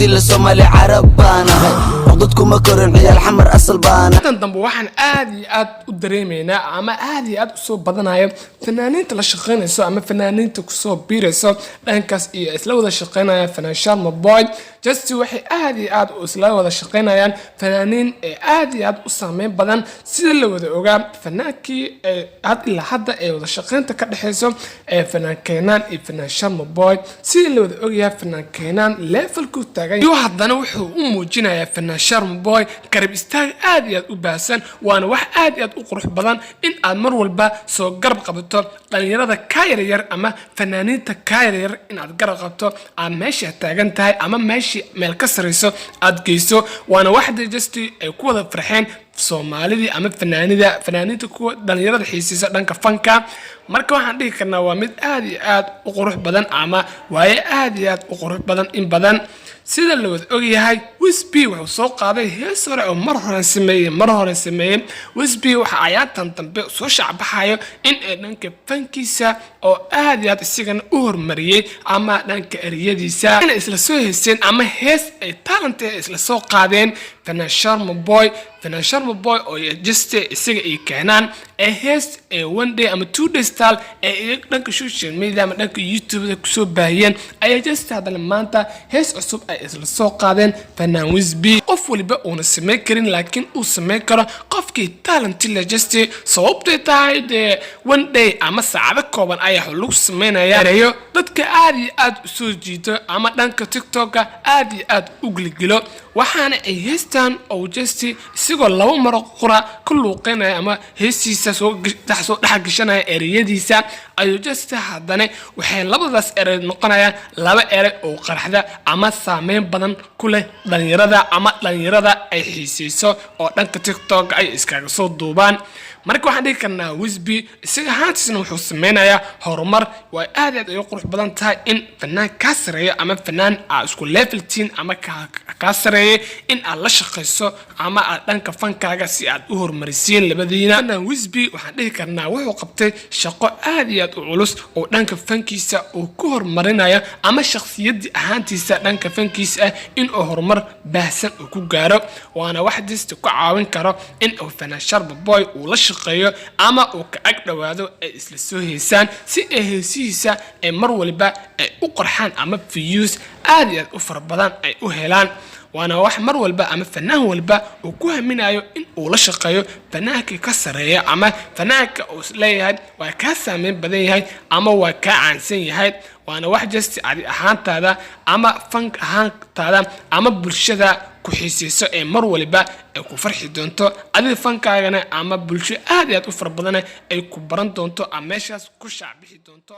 ستيل الصومالي عرب بانا عقدتكم كورن عيال حمر أصل بانا dambe waxaan aad u dareemeynaa ama aad u soo badanayo fanaaniinta la shaqeynayso ama fanaaniinta ku soo biirayso dhankaas iyo isla wada shaqeynaya financial moboy just waxay aad u isla wada shaqeynayaan fanaaniin aad u saameyn badan sida la wada ogaa fanaankii ilaa hadda ay wada shaqeynta ka dhaxayso fanaankeenan iyo financial moboy sida la wada ogayaa fanaankeenan levelku taagan iyo haddana wuxuu u muujinayaa financial moboy garab istaag aad u baasan waana wax aad u qurux badan in aad mar walba soo garab qabato dhalinyarada ka yar ama fanaaniinta ka yar in aad garab qabto aad meesha taagan tahay ama meesha meel ka sareyso aad geyso waana wax just ay ku wada farxeen Soomaalida ama fanaaniinta kuwa dhalinyarada xiisaysa dhanka fanka marka waxaan dhihi karnaa waa mid aad u qurux badan ama waaye aad u qurux badan in badan sida la wada ogyahay Wisby wuxuu soo qaaday hees hore oo mar hore sameeyay Wisby waxa ayaatan dambe soo shacbaxayo in ay dhanka fankiisa oo aad isigana u hormariyay ama dhanka eriyadiisa in isla soo heeseen ama hees ay talent isla soo qaadeen financial moboy oo just isiga ay keenaan hees one day ama 2 days style dhanka social media ama dhanka YouTube ku soo baahiyeen ay just hadana maanta hees cusub ay isla soo qaadeen fanaan Wisby qof waliba uu sameey karin laakiin uu sameey karo qofkii talent la just sababtay tahay one day ama saacado kooban ay lagu sameeynaya dadka aad u soo jiito ama dhanka TikTok aad u gilgilo waxaana ay heestan oo just isigoo laba mar qura ku luuqeynaya ama heesiisa soo dhaxgashanaya eriyadiisa ayuu just haddana waxay labadaas eray noqonayaan laba eray oo qarxda ama saameyn badan ku leh dhalinyarada ay xiisayso oo dhanka TikTok ay iskaga soo duubaan marka waxaan dhihi karnaa Wisby isaga haantiisna wuxuu sameynayaa horumar waa aad ay qurux badan tahay in fanaan ka sareeyo ama fanaan isku level teen ama ka sareeyo in aad la shaqeyso ama aad dhanka fankaaga si aad u horumarisiin labadiina Wisby waxaan dhihi karnaa wuxuu qabtay shaqo aad u culus oo dhanka fankiisa uu ku horumarinayo ama shakhsiyadii ahaantiisa dhanka fankiisa in uu horumar baahsan uu ku gaaro waana wax diista ku caawin karo in uu financial moboy uu la shaqeeyo ama uu ka ag dhawaado ay isla soo heesaan si ay heesihiisa ay mar walba ay u qorxaan ama views aad u fara badan ay u helaan waana wax mar walba ama fanaan walba uu ku haminayo in uu la shaqeeyo fanaanka ka sareeya ama fanaanka uu leeyahay waa ka saameyn badan yahay ama waa ka caansan yahay waana wax just adi ahaantaada ama fank ahaantaada ama bulshada ku xiisayso ee mar walba ay ku farxi doonto adiga fankaagana ama bulsho aad u fara badan ay ku baran doonto ama meeshaas ku shacbixi doonto